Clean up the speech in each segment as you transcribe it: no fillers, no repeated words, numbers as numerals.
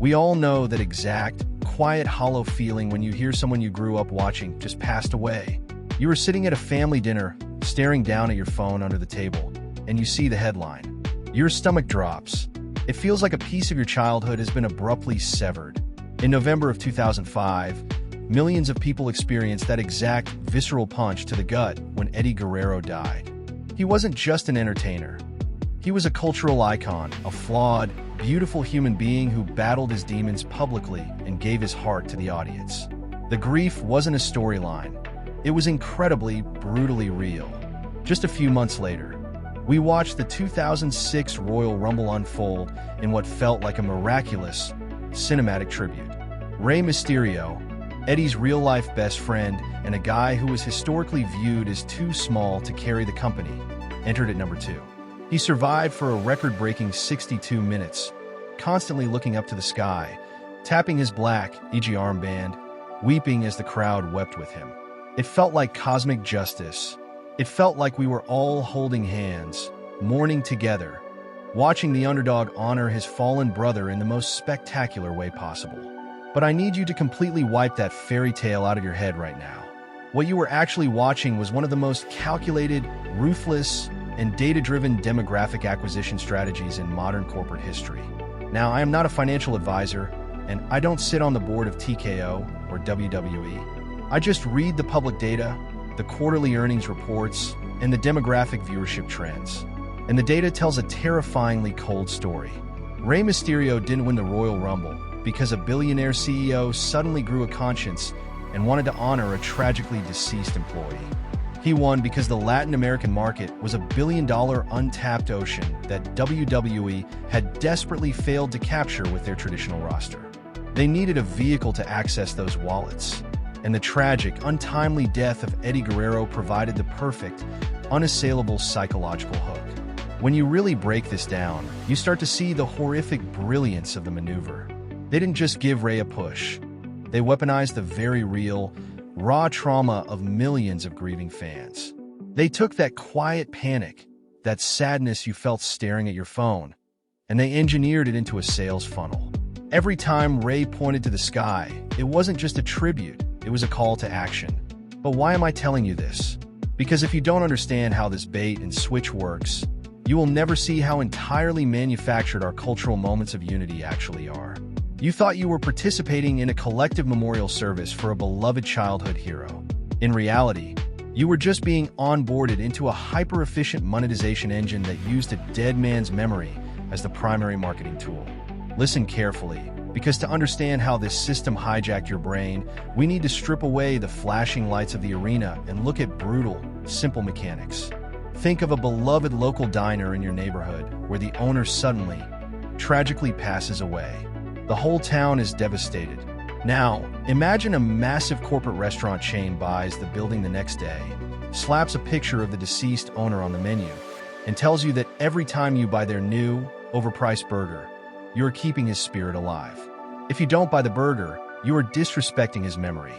We all know that exact, quiet, hollow feeling when you hear someone you grew up watching just passed away. You were sitting at a family dinner, staring down at your phone under the table, and you see the headline. Your stomach drops. It feels like a piece of your childhood has been abruptly severed. In November of 2005, millions of people experienced that exact visceral punch to the gut when Eddie Guerrero died. He wasn't just an entertainer. He was a cultural icon, a flawed, beautiful human being who battled his demons publicly and gave his heart to the audience. The grief wasn't a storyline. It was incredibly, brutally real. Just a few months later, we watched the 2006 Royal Rumble unfold in what felt like a miraculous, cinematic tribute. Rey Mysterio, Eddie's real-life best friend and a guy who was historically viewed as too small to carry the company, entered at number 2. He survived for a record-breaking 62 minutes, constantly looking up to the sky, tapping his black EG armband, weeping as the crowd wept with him. It felt like cosmic justice. It felt like we were all holding hands, mourning together, watching the underdog honor his fallen brother in the most spectacular way possible. But I need you to completely wipe that fairy tale out of your head right now. What you were actually watching was one of the most calculated, ruthless, and data-driven demographic acquisition strategies in modern corporate history. Now, I am not a financial advisor, and I don't sit on the board of TKO or WWE. I just read the public data, the quarterly earnings reports, and the demographic viewership trends. And the data tells a terrifyingly cold story. Rey Mysterio didn't win the Royal Rumble because a billionaire CEO suddenly grew a conscience and wanted to honor a tragically deceased employee. He won because the Latin American market was a billion-dollar untapped ocean that WWE had desperately failed to capture with their traditional roster. They needed a vehicle to access those wallets, and the tragic, untimely death of Eddie Guerrero provided the perfect, unassailable psychological hook. When you really break this down, you start to see the horrific brilliance of the maneuver. They didn't just give Rey a push. They weaponized the very real, raw trauma of millions of grieving fans. They took that quiet panic, that sadness you felt staring at your phone, and they engineered it into a sales funnel. Every time Rey pointed to the sky, it wasn't just a tribute, it was a call to action. But why am I telling you this? Because if you don't understand how this bait and switch works, you will never see how entirely manufactured our cultural moments of unity actually are. You thought you were participating in a collective memorial service for a beloved childhood hero. In reality, you were just being onboarded into a hyper-efficient monetization engine that used a dead man's memory as the primary marketing tool. Listen carefully, because to understand how this system hijacked your brain, we need to strip away the flashing lights of the arena and look at brutal, simple mechanics. Think of a beloved local diner in your neighborhood where the owner suddenly, tragically passes away. The whole town is devastated. Now, imagine a massive corporate restaurant chain buys the building the next day, slaps a picture of the deceased owner on the menu, and tells you that every time you buy their new, overpriced burger, you are keeping his spirit alive. If you don't buy the burger, you are disrespecting his memory.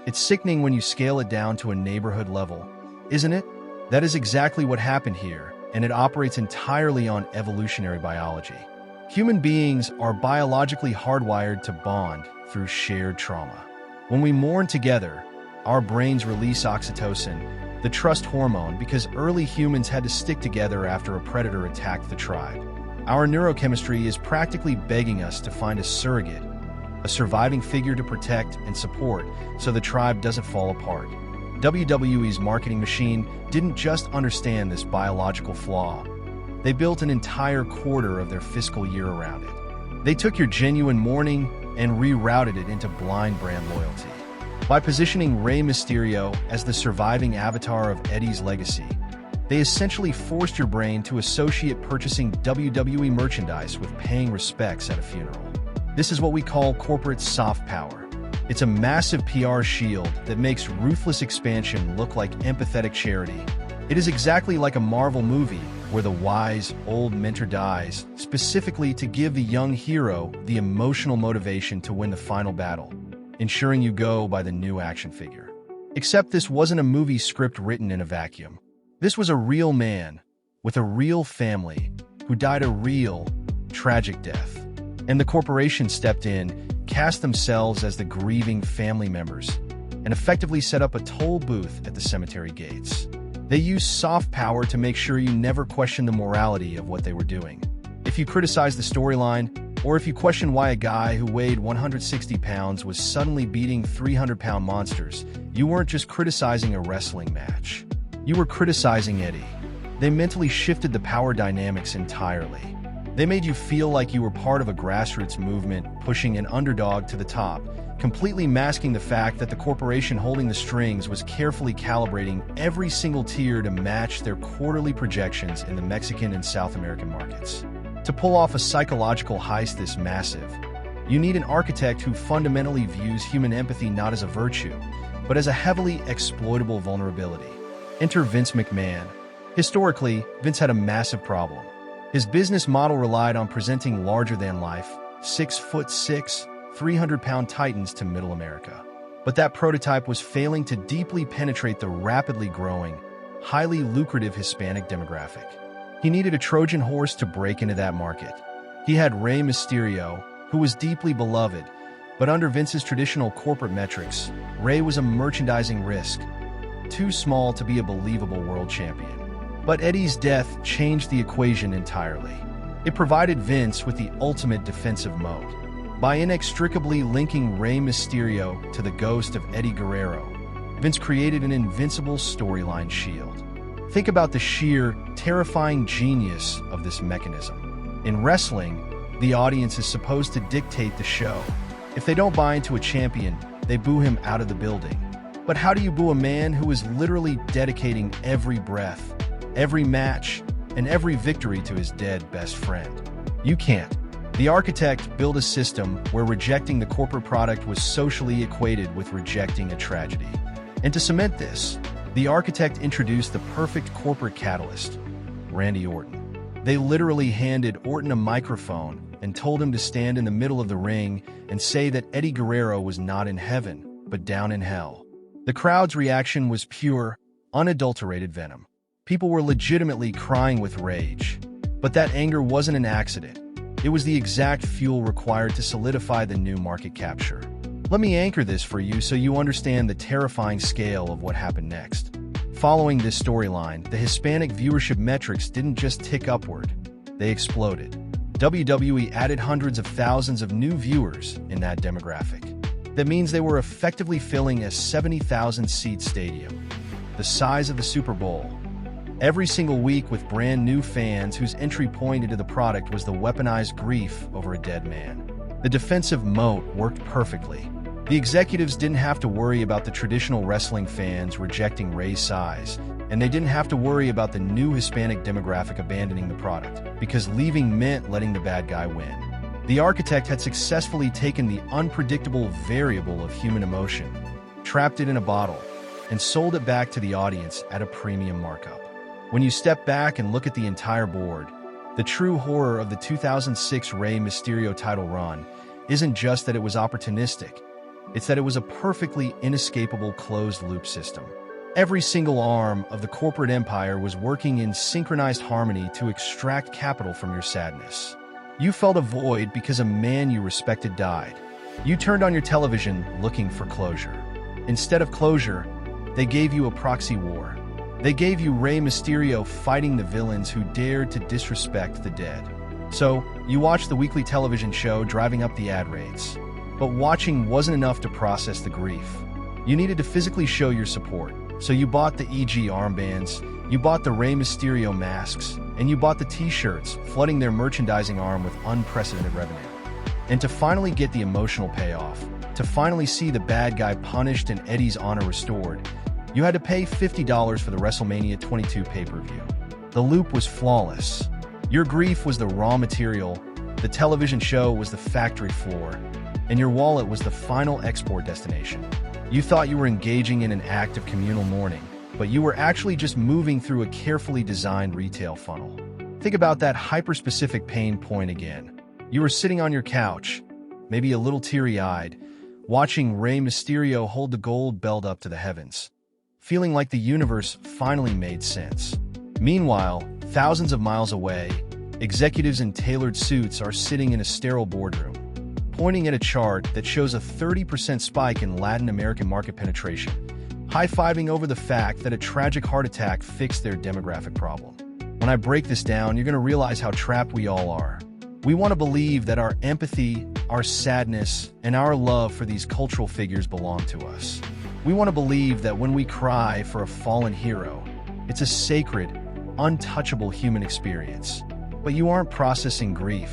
It's sickening when you scale it down to a neighborhood level, isn't it? That is exactly what happened here, and it operates entirely on evolutionary biology. Human beings are biologically hardwired to bond through shared trauma. When we mourn together, our brains release oxytocin, the trust hormone, because early humans had to stick together after a predator attacked the tribe. Our neurochemistry is practically begging us to find a surrogate, a surviving figure to protect and support so the tribe doesn't fall apart. WWE's marketing machine didn't just understand this biological flaw. They built an entire quarter of their fiscal year around it. They took your genuine mourning and rerouted it into blind brand loyalty. By positioning Rey Mysterio as the surviving avatar of Eddie's legacy, they essentially forced your brain to associate purchasing WWE merchandise with paying respects at a funeral. This is what we call corporate soft power. It's a massive PR shield that makes ruthless expansion look like empathetic charity. It is exactly like a Marvel movie where the wise, old mentor dies, specifically to give the young hero the emotional motivation to win the final battle, ensuring you go by the new action figure. Except this wasn't a movie script written in a vacuum. This was a real man, with a real family, who died a real, tragic death. And the corporation stepped in, cast themselves as the grieving family members, and effectively set up a toll booth at the cemetery gates. They used soft power to make sure you never questioned the morality of what they were doing. If you criticized the storyline, or if you questioned why a guy who weighed 160 pounds was suddenly beating 300-pound monsters, you weren't just criticizing a wrestling match. You were criticizing Eddie. They mentally shifted the power dynamics entirely. They made you feel like you were part of a grassroots movement pushing an underdog to the top, completely masking the fact that the corporation holding the strings was carefully calibrating every single tier to match their quarterly projections in the Mexican and South American markets. To pull off a psychological heist this massive, you need an architect who fundamentally views human empathy not as a virtue, but as a heavily exploitable vulnerability. Enter Vince McMahon. Historically, Vince had a massive problem. His business model relied on presenting larger-than-life, 6'6", 300-pound titans to Middle America. But that prototype was failing to deeply penetrate the rapidly growing, highly lucrative Hispanic demographic. He needed a Trojan horse to break into that market. He had Rey Mysterio, who was deeply beloved, but under Vince's traditional corporate metrics, Rey was a merchandising risk, too small to be a believable world champion. But Eddie's death changed the equation entirely. It provided Vince with the ultimate defensive moat. By inextricably linking Rey Mysterio to the ghost of Eddie Guerrero, Vince created an invincible storyline shield. Think about the sheer, terrifying genius of this mechanism. In wrestling, the audience is supposed to dictate the show. If they don't buy into a champion, they boo him out of the building. But how do you boo a man who is literally dedicating every breath, every match, and every victory to his dead best friend? You can't. The architect built a system where rejecting the corporate product was socially equated with rejecting a tragedy. And to cement this, the architect introduced the perfect corporate catalyst, Randy Orton. They literally handed Orton a microphone and told him to stand in the middle of the ring and say that Eddie Guerrero was not in heaven, but down in hell. The crowd's reaction was pure, unadulterated venom. People were legitimately crying with rage. But that anger wasn't an accident. It was the exact fuel required to solidify the new market capture. Let me anchor this for you so you understand the terrifying scale of what happened next. Following this storyline, the Hispanic viewership metrics didn't just tick upward, they exploded. WWE added hundreds of thousands of new viewers in that demographic. That means they were effectively filling a 70,000-seat stadium, the size of the Super Bowl, every single week with brand new fans whose entry point into the product was the weaponized grief over a dead man. The defensive moat worked perfectly. The executives didn't have to worry about the traditional wrestling fans rejecting Rey's size, and they didn't have to worry about the new Hispanic demographic abandoning the product, because leaving meant letting the bad guy win. The architect had successfully taken the unpredictable variable of human emotion, trapped it in a bottle, and sold it back to the audience at a premium markup. When you step back and look at the entire board, the true horror of the 2006 Rey Mysterio title run isn't just that it was opportunistic, it's that it was a perfectly inescapable closed-loop system. Every single arm of the corporate empire was working in synchronized harmony to extract capital from your sadness. You felt a void because a man you respected died. You turned on your television looking for closure. Instead of closure, they gave you a proxy war. They gave you Rey Mysterio fighting the villains who dared to disrespect the dead. So, you watched the weekly television show driving up the ad rates. But watching wasn't enough to process the grief. You needed to physically show your support. So you bought the EG armbands, you bought the Rey Mysterio masks, and you bought the t-shirts, flooding their merchandising arm with unprecedented revenue. And to finally get the emotional payoff, to finally see the bad guy punished and Eddie's honor restored, you had to pay $50 for the WrestleMania 22 pay-per-view. The loop was flawless. Your grief was the raw material, the television show was the factory floor, and your wallet was the final export destination. You thought you were engaging in an act of communal mourning, but you were actually just moving through a carefully designed retail funnel. Think about that hyper-specific pain point again. You were sitting on your couch, maybe a little teary-eyed, watching Rey Mysterio hold the gold belt up to the heavens, feeling like the universe finally made sense. Meanwhile, thousands of miles away, Executives in tailored suits are sitting in a sterile boardroom, pointing at a chart that shows a 30% spike in Latin American market penetration, high-fiving over the fact that a tragic heart attack fixed their demographic problem. When I break this down, you're going to realize how trapped we all are. We want to believe that our empathy, our sadness, and our love for these cultural figures belong to us. We want to believe that when we cry for a fallen hero, it's a sacred, untouchable human experience. But you aren't processing grief.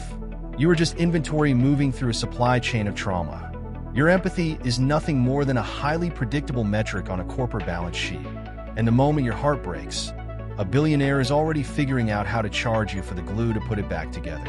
You are just inventory moving through a supply chain of trauma. Your empathy is nothing more than a highly predictable metric on a corporate balance sheet. And the moment your heart breaks, a billionaire is already figuring out how to charge you for the glue to put it back together.